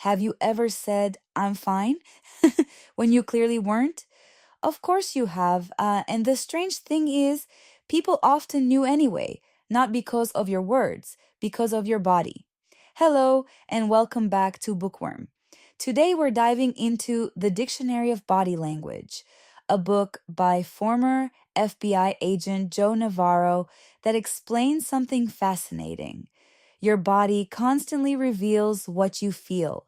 Have you ever said, I'm fine, when you clearly weren't? Of course you have. And the strange thing is, people often knew anyway, not because of your words, because of your body. Hello, and welcome back to Bookworm. Today we're diving into The Dictionary of Body Language, a book by former FBI agent Joe Navarro that explains something fascinating. Your body constantly reveals what you feel,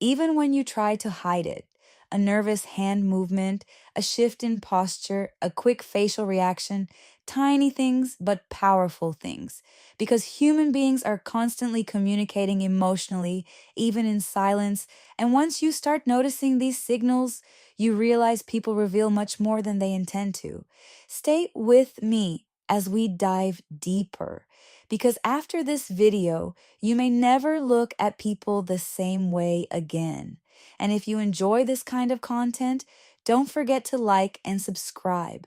even when you try to hide it. A nervous hand movement, a shift in posture, a quick facial reaction, tiny things but powerful things. Because human beings are constantly communicating emotionally, even in silence. And once you start noticing these signals, you realize people reveal much more than they intend to. Stay with me as we dive deeper. Because after this video, you may never look at people the same way again. And if you enjoy this kind of content, don't forget to like and subscribe.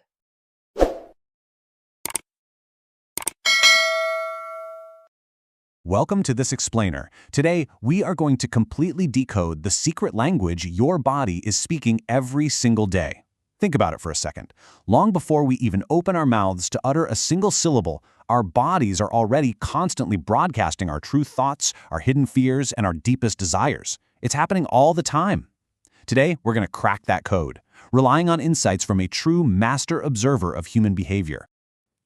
Welcome to this explainer. Today, we are going to completely decode the secret language your body is speaking every single day. Think about it for a second. Long before we even open our mouths to utter a single syllable, our bodies are already constantly broadcasting our true thoughts, our hidden fears, and our deepest desires. It's happening all the time. Today, we're going to crack that code, relying on insights from a true master observer of human behavior.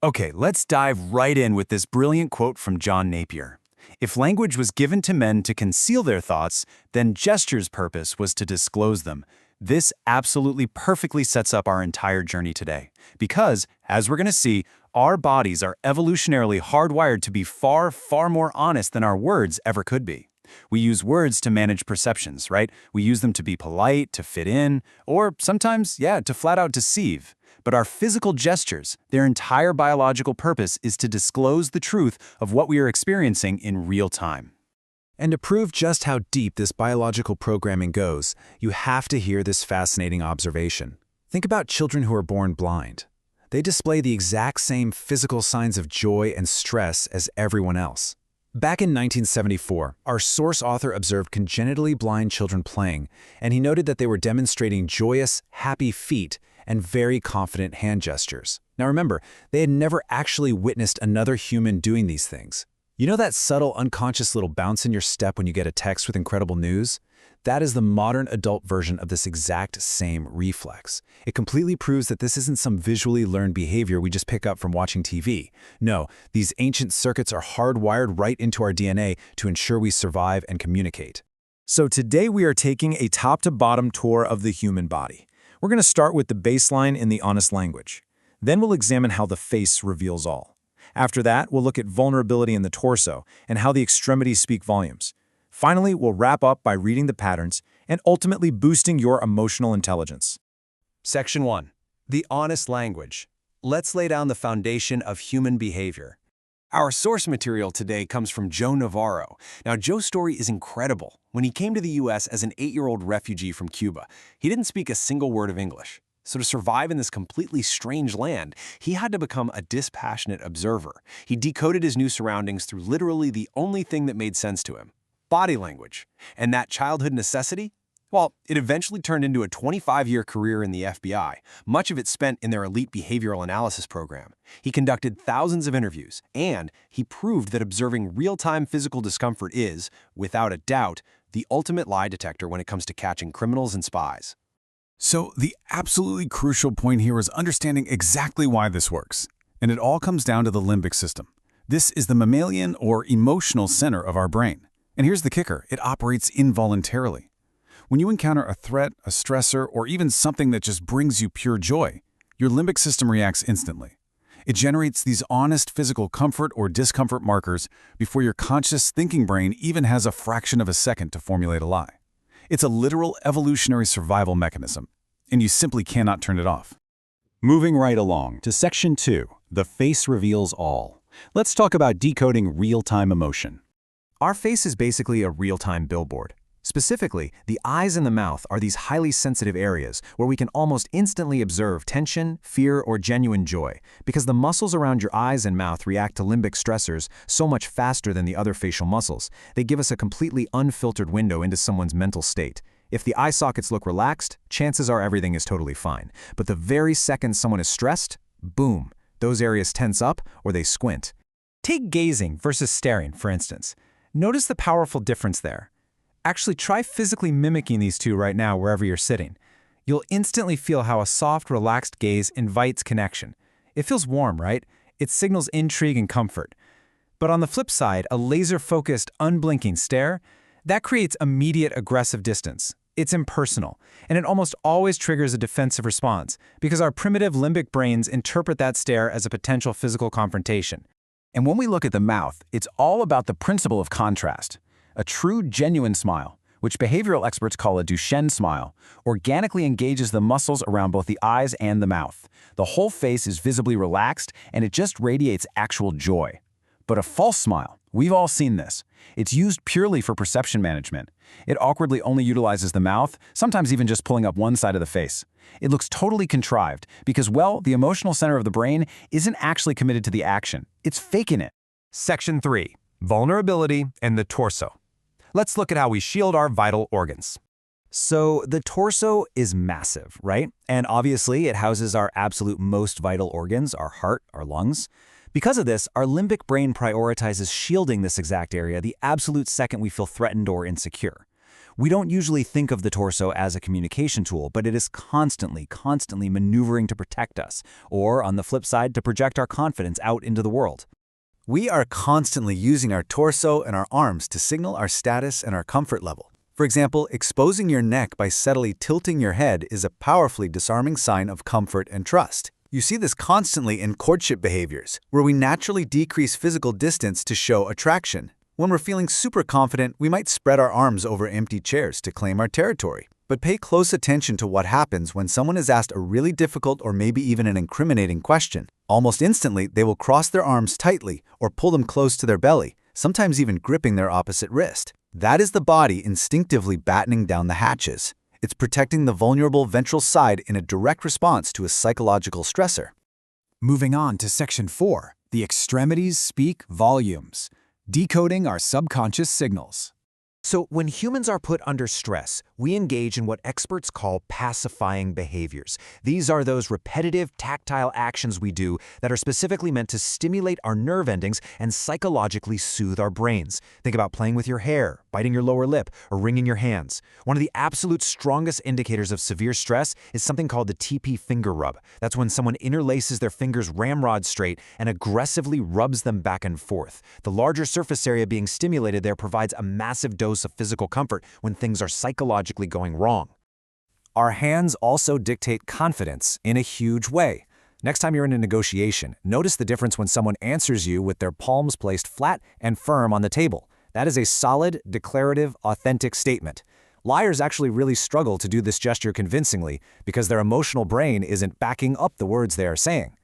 Okay, let's dive right in with this brilliant quote from John Napier. If language was given to men to conceal their thoughts, then gesture's purpose was to disclose them. This absolutely perfectly sets up our entire journey today. Because, as we're going to see, our bodies are evolutionarily hardwired to be far, far more honest than our words ever could be. We use words to manage perceptions, right? We use them to be polite, to fit in, or sometimes, to flat out deceive. But our physical gestures, their entire biological purpose is to disclose the truth of what we are experiencing in real time. And to prove just how deep this biological programming goes, you have to hear this fascinating observation. Think about children who are born blind. They display the exact same physical signs of joy and stress as everyone else. Back in 1974, our source author observed congenitally blind children playing, and he noted that they were demonstrating joyous, happy feet and very confident hand gestures. Now remember, they had never actually witnessed another human doing these things. You know that subtle, unconscious little bounce in your step when you get a text with incredible news? That is the modern adult version of this exact same reflex. It completely proves that this isn't some visually learned behavior we just pick up from watching TV. No, these ancient circuits are hardwired right into our DNA to ensure we survive and communicate. So today we are taking a top-to-bottom tour of the human body. We're going to start with the baseline in the honest language. Then we'll examine how the face reveals all. After that, we'll look at vulnerability in the torso and how the extremities speak volumes. Finally, we'll wrap up by reading the patterns and ultimately boosting your emotional intelligence. Section 1. The honest language. Let's lay down the foundation of human behavior. Our source material today comes from Joe Navarro. Now, Joe's story is incredible. When he came to the U.S. as an 8-year-old refugee from Cuba, he didn't speak a single word of English. So to survive in this completely strange land, he had to become a dispassionate observer. He decoded his new surroundings through literally the only thing that made sense to him: body language. And that childhood necessity? Well, it eventually turned into a 25-year career in the FBI, much of it spent in their elite behavioral analysis program. He conducted thousands of interviews, and he proved that observing real-time physical discomfort is, without a doubt, the ultimate lie detector when it comes to catching criminals and spies. So the absolutely crucial point here is understanding exactly why this works. And it all comes down to the limbic system. This is the mammalian or emotional center of our brain. And here's the kicker: it operates involuntarily. When you encounter a threat, a stressor, or even something that just brings you pure joy, your limbic system reacts instantly. It generates these honest physical comfort or discomfort markers before your conscious thinking brain even has a fraction of a second to formulate a lie. It's a literal evolutionary survival mechanism, and you simply cannot turn it off. Moving right along to Section 2, the face reveals all. Let's talk about decoding real-time emotion. Our face is basically a real-time billboard. Specifically, the eyes and the mouth are these highly sensitive areas where we can almost instantly observe tension, fear, or genuine joy, because the muscles around your eyes and mouth react to limbic stressors so much faster than the other facial muscles. They give us a completely unfiltered window into someone's mental state. If the eye sockets look relaxed, chances are everything is totally fine. But the very second someone is stressed, boom, those areas tense up or they squint. Take gazing versus staring, for instance. Notice the powerful difference there. Actually, try physically mimicking these two right now wherever you're sitting. You'll instantly feel how a soft, relaxed gaze invites connection. It feels warm, right? It signals intrigue and comfort. But on the flip side, a laser-focused, unblinking stare, that creates immediate aggressive distance. It's impersonal, and it almost always triggers a defensive response because our primitive limbic brains interpret that stare as a potential physical confrontation. And when we look at the mouth, it's all about the principle of contrast. A true, genuine smile, which behavioral experts call a Duchenne smile, organically engages the muscles around both the eyes and the mouth. The whole face is visibly relaxed, and it just radiates actual joy. But a false smile, we've all seen this. It's used purely for perception management. It awkwardly only utilizes the mouth, sometimes even just pulling up one side of the face. It looks totally contrived because, well, the emotional center of the brain isn't actually committed to the action. It's faking it. Section 3. Vulnerability and the torso. Let's look at how we shield our vital organs. So the torso is massive, right? And obviously it houses our absolute most vital organs, our heart, our lungs. Because of this, our limbic brain prioritizes shielding this exact area the absolute second we feel threatened or insecure. We don't usually think of the torso as a communication tool, but it is constantly maneuvering to protect us, or on the flip side, to project our confidence out into the world. We are constantly using our torso and our arms to signal our status and our comfort level. For example, exposing your neck by subtly tilting your head is a powerfully disarming sign of comfort and trust. You see this constantly in courtship behaviors, where we naturally decrease physical distance to show attraction. When we're feeling super confident, we might spread our arms over empty chairs to claim our territory. But pay close attention to what happens when someone is asked a really difficult or maybe even an incriminating question. Almost instantly, they will cross their arms tightly or pull them close to their belly, sometimes even gripping their opposite wrist. That is the body instinctively battening down the hatches. It's protecting the vulnerable ventral side in a direct response to a psychological stressor. Moving on to Section 4, the extremities speak volumes, decoding our subconscious signals. So when humans are put under stress, we engage in what experts call pacifying behaviors. These are those repetitive, tactile actions we do that are specifically meant to stimulate our nerve endings and psychologically soothe our brains. Think about playing with your hair, biting your lower lip, or wringing your hands. One of the absolute strongest indicators of severe stress is something called the TP finger rub. That's when someone interlaces their fingers ramrod straight and aggressively rubs them back and forth. The larger surface area being stimulated there provides a massive dose of physical comfort when things are psychologically going wrong. Our hands also dictate confidence in a huge way. Next time you're in a negotiation, notice the difference when someone answers you with their palms placed flat and firm on the table. That is a solid, declarative, authentic statement. Liars actually really struggle to do this gesture convincingly because their emotional brain isn't backing up the words they are saying.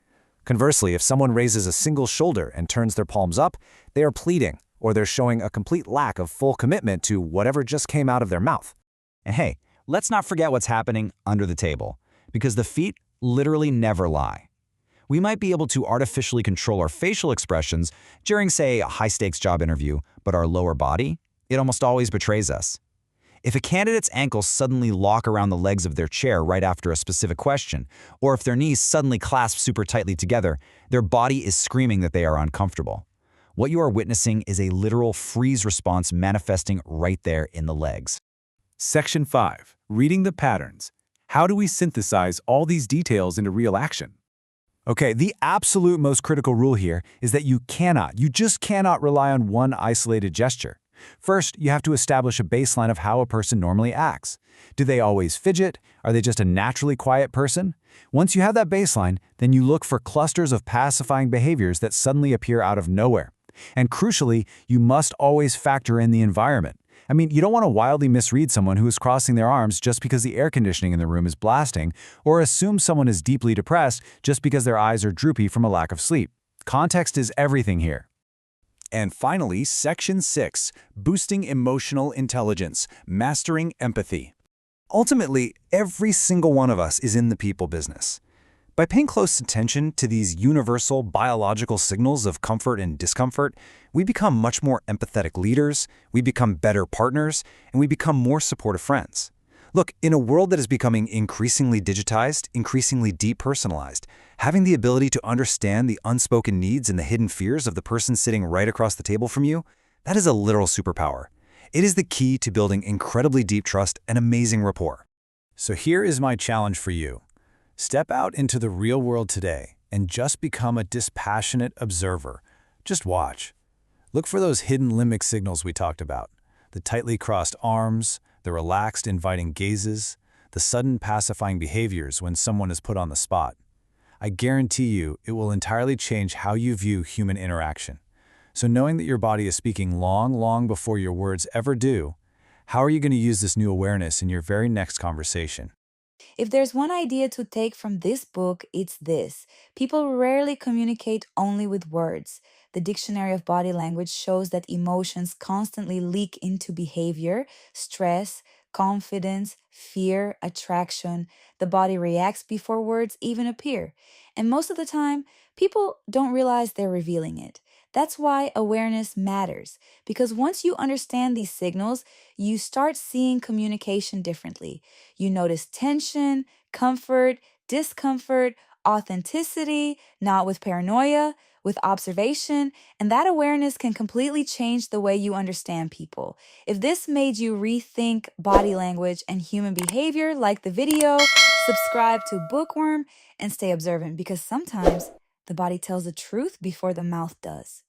Conversely, if someone raises a single shoulder and turns their palms up, they are pleading, or they're showing a complete lack of full commitment to whatever just came out of their mouth. And hey, let's not forget what's happening under the table, because the feet literally never lie. We might be able to artificially control our facial expressions during, say, a high-stakes job interview, but our lower body, it almost always betrays us. If a candidate's ankles suddenly lock around the legs of their chair right after a specific question, or if their knees suddenly clasp super tightly together, their body is screaming that they are uncomfortable. What you are witnessing is a literal freeze response manifesting right there in the legs. Section 5. Reading the patterns. How do we synthesize all these details into real action? Okay, the absolute most critical rule here is that you just cannot rely on one isolated gesture. First, you have to establish a baseline of how a person normally acts. Do they always fidget? Are they just a naturally quiet person? Once you have that baseline, then you look for clusters of pacifying behaviors that suddenly appear out of nowhere. And crucially, you must always factor in the environment. I mean, you don't want to wildly misread someone who is crossing their arms just because the air conditioning in the room is blasting, or assume someone is deeply depressed just because their eyes are droopy from a lack of sleep. Context is everything here. And finally, Section 6, Boosting Emotional Intelligence, Mastering Empathy. Ultimately, every single one of us is in the people business. By paying close attention to these universal biological signals of comfort and discomfort, we become much more empathetic leaders, we become better partners, and we become more supportive friends. Look, in a world that is becoming increasingly digitized, increasingly depersonalized, having the ability to understand the unspoken needs and the hidden fears of the person sitting right across the table from you, that is a literal superpower. It is the key to building incredibly deep trust and amazing rapport. So here is my challenge for you. Step out into the real world today and just become a dispassionate observer. Just watch. Look for those hidden limbic signals we talked about. The tightly crossed arms, the relaxed, inviting gazes, the sudden pacifying behaviors when someone is put on the spot. I guarantee you it will entirely change how you view human interaction. So knowing that your body is speaking long before your words ever do, how are you going to use this new awareness in your very next conversation? If there's one idea to take from this book, it's this. People rarely communicate only with words. The Dictionary of Body Language shows that emotions constantly leak into behavior, stress, confidence, fear, attraction. The body reacts before words even appear. And most of the time, people don't realize they're revealing it. That's why awareness matters, because once you understand these signals, you start seeing communication differently. You notice tension, comfort, discomfort, authenticity, not with paranoia, with observation, and that awareness can completely change the way you understand people. If this made you rethink body language and human behavior, like the video, subscribe to Bookworm, and stay observant because sometimes the body tells the truth before the mouth does.